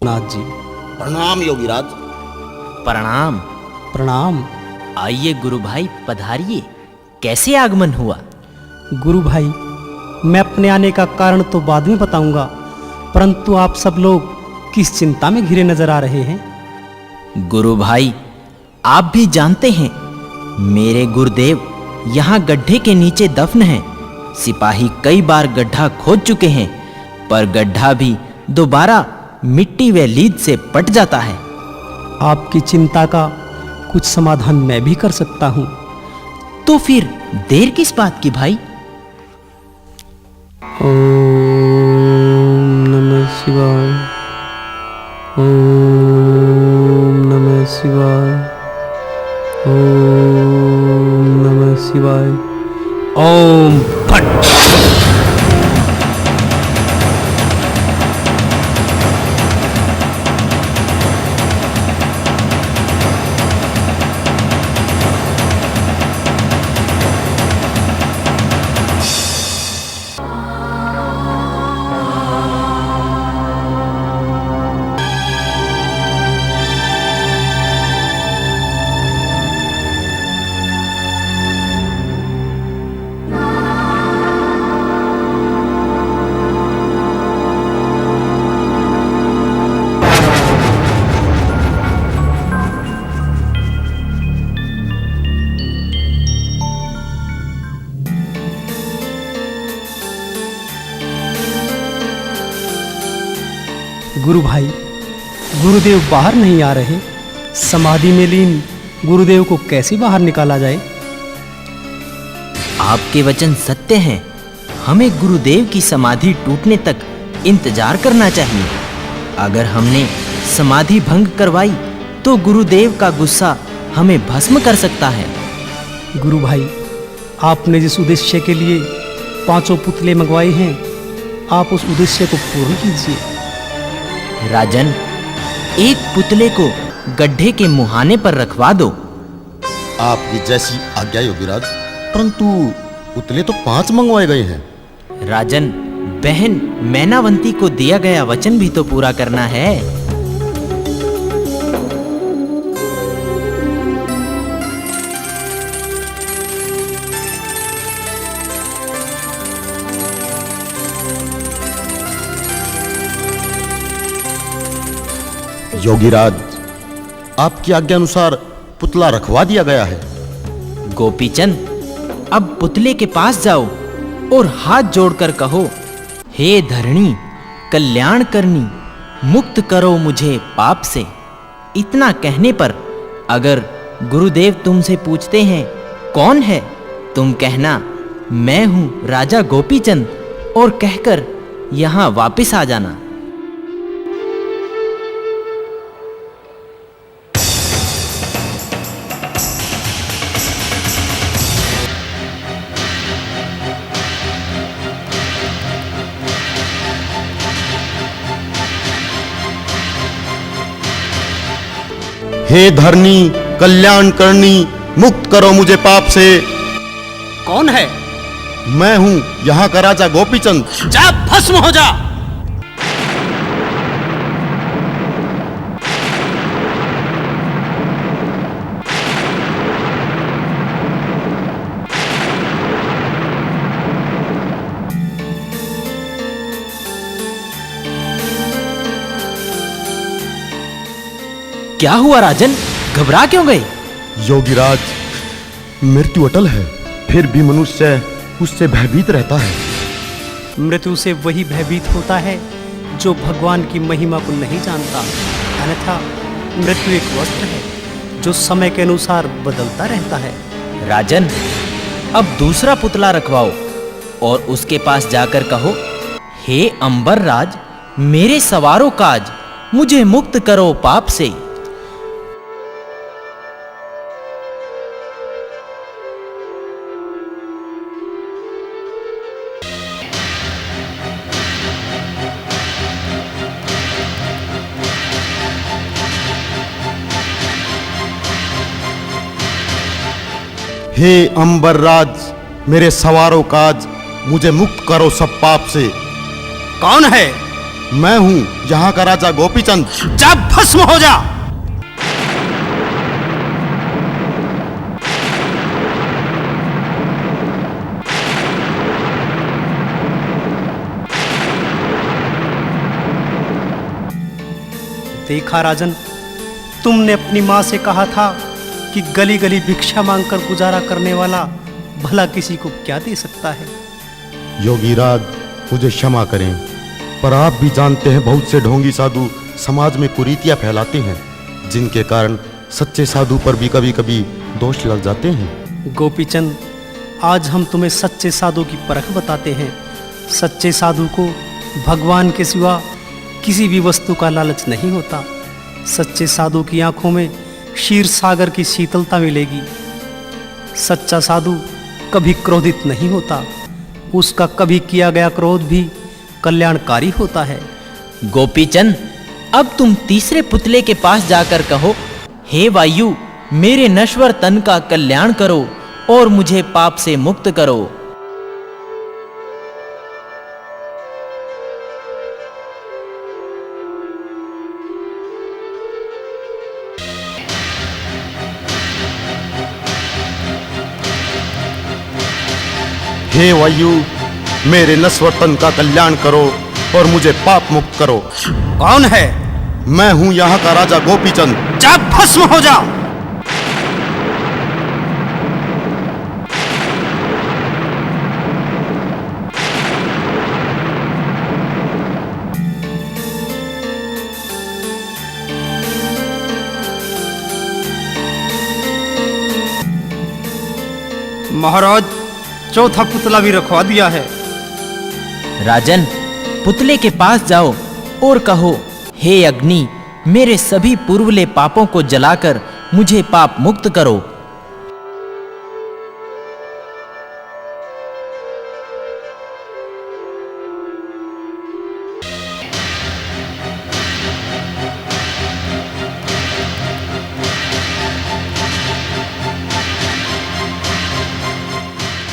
नाथ जी। प्रणाम योगीराज। प्रणाम। प्रणाम। आइए गुरु भाई पधारिए। कैसे आगमन हुआ? गुरु भाई, मैं अपने आने का कारण तो बाद में बताऊंगा, परंतु आप सब लोग किस चिंता में घिरे नजर आ रहे हैं? गुरु भाई, आप भी जानते हैं मेरे गुरुदेव यहाँ गड्ढे के नीचे दफन हैं। सिपाही कई बार गड्ढा खोद चुके हैं, पर गड्ढा भी दोबारा मिट्टी व लीद से पट जाता है। आपकी चिंता का कुछ समाधान मैं भी कर सकता हूँ। तो फिर देर किस बात की भाई? ओम नमः शिवाय। ओम नमः शिवाय। ओम नमः शिवाय। ओम फट। गुरु भाई, गुरुदेव बाहर नहीं आ रहे। समाधि में लीन गुरुदेव को कैसे बाहर निकाला जाए? आपके वचन सत्य हैं। हमें गुरुदेव की समाधि टूटने तक इंतजार करना चाहिए। अगर हमने समाधि भंग करवाई तो गुरुदेव का गुस्सा हमें भस्म कर सकता है। गुरु भाई, आपने जिस उद्देश्य के लिए 5 पुतले मंगवाए हैं, आप उस उद्देश्य को पूर्ण कीजिए। राजन, एक पुतले को गड्ढे के मुहाने पर रखवा दो। आपकी जैसी आज्ञा योगीराज, परंतु पुतले तो 5 मंगवाए गए हैं। राजन, बहन मैनावंती को दिया गया वचन भी तो पूरा करना है। योगीराज, आपकी आज्ञा अनुसार पुतला रखवा दिया गया है। गोपीचंद, अब पुतले के पास जाओ और हाथ जोड़कर कहो, हे धरणी कल्याण करनी, मुक्त करो मुझे पाप से। इतना कहने पर अगर गुरुदेव तुमसे पूछते हैं कौन है, तुम कहना मैं हूं राजा गोपीचंद, और कहकर यहां वापस आ जाना। हे धरनी कल्याण करनी, मुक्त करो मुझे पाप से। कौन है? मैं हूं यहाँ का राजा गोपीचंद। जा भस्म हो जा। क्या हुआ राजन, घबरा क्यों गए? योगीराज, मृत्यु अटल है, फिर भी मनुष्य उससे भयभीत रहता है। मृत्यु से वही भयभीत होता है जो भगवान की महिमा को नहीं जानता। अन्यथा मृत्यु एक वस्त्र है जो समय के अनुसार बदलता रहता है। राजन, अब दूसरा पुतला रखवाओ और उसके पास जाकर कहो, हे अंबर राज, मेरे सवारों काज, मुझे मुक्त करो पाप से। हे अंबर राज, मेरे सवारों काज, मुझे मुक्त करो सब पाप से। कौन है? मैं हूँ यहाँ का राजा गोपीचंद। जा भस्म हो जा। देखा राजन, तुमने अपनी माँ से कहा था कि गली गली भिक्षा मांगकर गुजारा करने वाला भला किसी को क्या दे सकता है। योगीराज, मुझे क्षमा करें, पर आप भी जानते हैं बहुत से ढोंगी साधु समाज में कुरीतियां फैलाते हैं, जिनके कारण सच्चे साधु पर भी कभी कभी दोष लग जाते हैं। गोपीचंद, आज हम तुम्हें सच्चे साधु की परख बताते हैं। सच्चे साधु को भगवान के सिवा किसी भी वस्तु का लालच नहीं होता। सच्चे साधु की आंखों में क्षीर सागर की शीतलता मिलेगी। सच्चा साधु कभी क्रोधित नहीं होता, उसका कभी किया गया क्रोध भी कल्याणकारी होता है। गोपीचंद, अब तुम तीसरे पुतले के पास जाकर कहो, हे वायु, मेरे नश्वर तन का कल्याण करो और मुझे पाप से मुक्त करो। हे वायु, मेरे नश्वर तन का कल्याण करो और मुझे पाप मुक्त करो। कौन है? मैं हूं यहाँ का राजा गोपीचंद। जा भस्म हो जा। महाराज, चौथा पुतला भी रखवा दिया है। राजन, पुतले के पास जाओ और कहो, हे अग्नि, मेरे सभी पूर्वले पापों को जलाकर मुझे पाप मुक्त करो।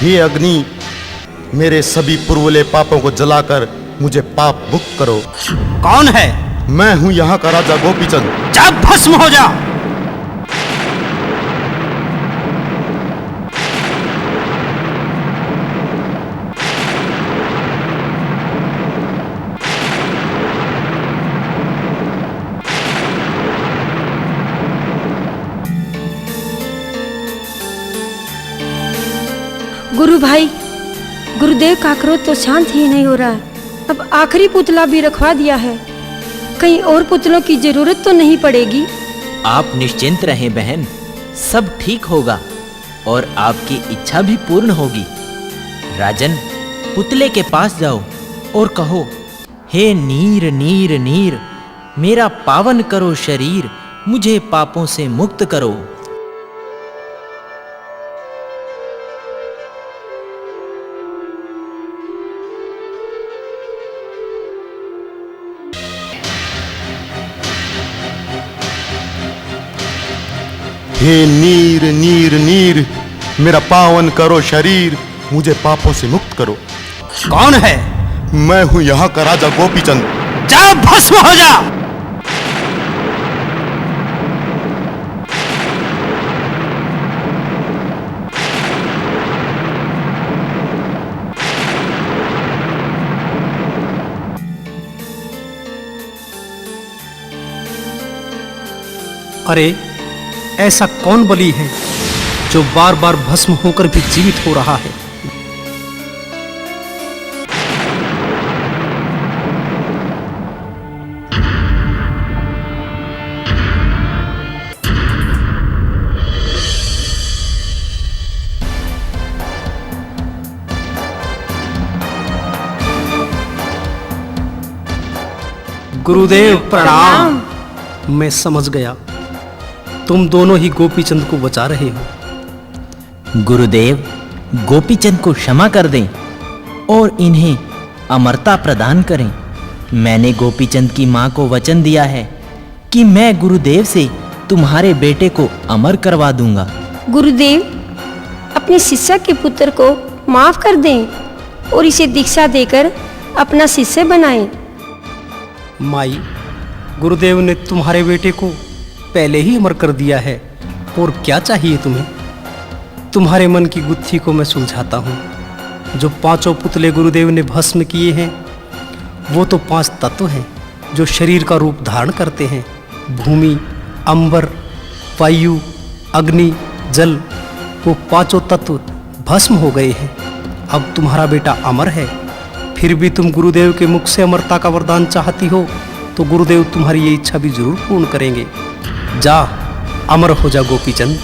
हे अग्नि, मेरे सभी पूर्वले पापों को जलाकर मुझे पाप मुक्त करो। कौन है? मैं हूं यहाँ का राजा गोपीचंद। जा भस्म हो जा। गुरु भाई, गुरुदेव का क्रोध तो शांत ही नहीं हो रहा है। अब आखिरी पुतला भी रखवा दिया है, कहीं और पुतलों की जरूरत तो नहीं पड़ेगी। आप निश्चिंत रहें बहन, सब ठीक होगा और आपकी इच्छा भी पूर्ण होगी। राजन, पुतले के पास जाओ और कहो, हे नीर नीर नीर, मेरा पावन करो शरीर, मुझे पापों से मुक्त करो। हे नीर नीर नीर, मेरा पावन करो शरीर, मुझे पापों से मुक्त करो। कौन है? मैं हूं यहाँ का राजा गोपीचंद। जा भस्म हो जा। अरे, ऐसा कौन बलि है जो बार बार भस्म होकर भी जीवित हो रहा है? गुरुदेव प्रणाम। मैं समझ गया, तुम दोनों ही गोपीचंद को बचा रहे हो। गुरुदेव, गोपीचंद को क्षमा कर दें और इन्हें अमरता प्रदान करें। मैंने गोपीचंद की मां को वचन दिया है कि मैं गुरुदेव से तुम्हारे बेटे को अमर करवा दूंगा। गुरुदेव, अपने शिष्य के पुत्र को माफ कर दें और इसे दीक्षा देकर अपना शिष्य बनाएं। माई, गुरुदेव ने तुम्हारे बेटे को पहले ही अमर कर दिया है, और क्या चाहिए तुम्हें? तुम्हारे मन की गुत्थी को मैं सुलझाता हूँ। जो पांचों पुतले गुरुदेव ने भस्म किए हैं, वो तो 5 तत्व हैं जो शरीर का रूप धारण करते हैं। भूमि, अंबर, वायु, अग्नि, जल, वो 5 तत्व भस्म हो गए हैं। अब तुम्हारा बेटा अमर है, फिर भी तुम गुरुदेव के मुख से अमरता का वरदान चाहती हो, तो गुरुदेव तुम्हारी ये इच्छा भी जरूर पूर्ण करेंगे। जा, अमर हो जा गोपीचंद।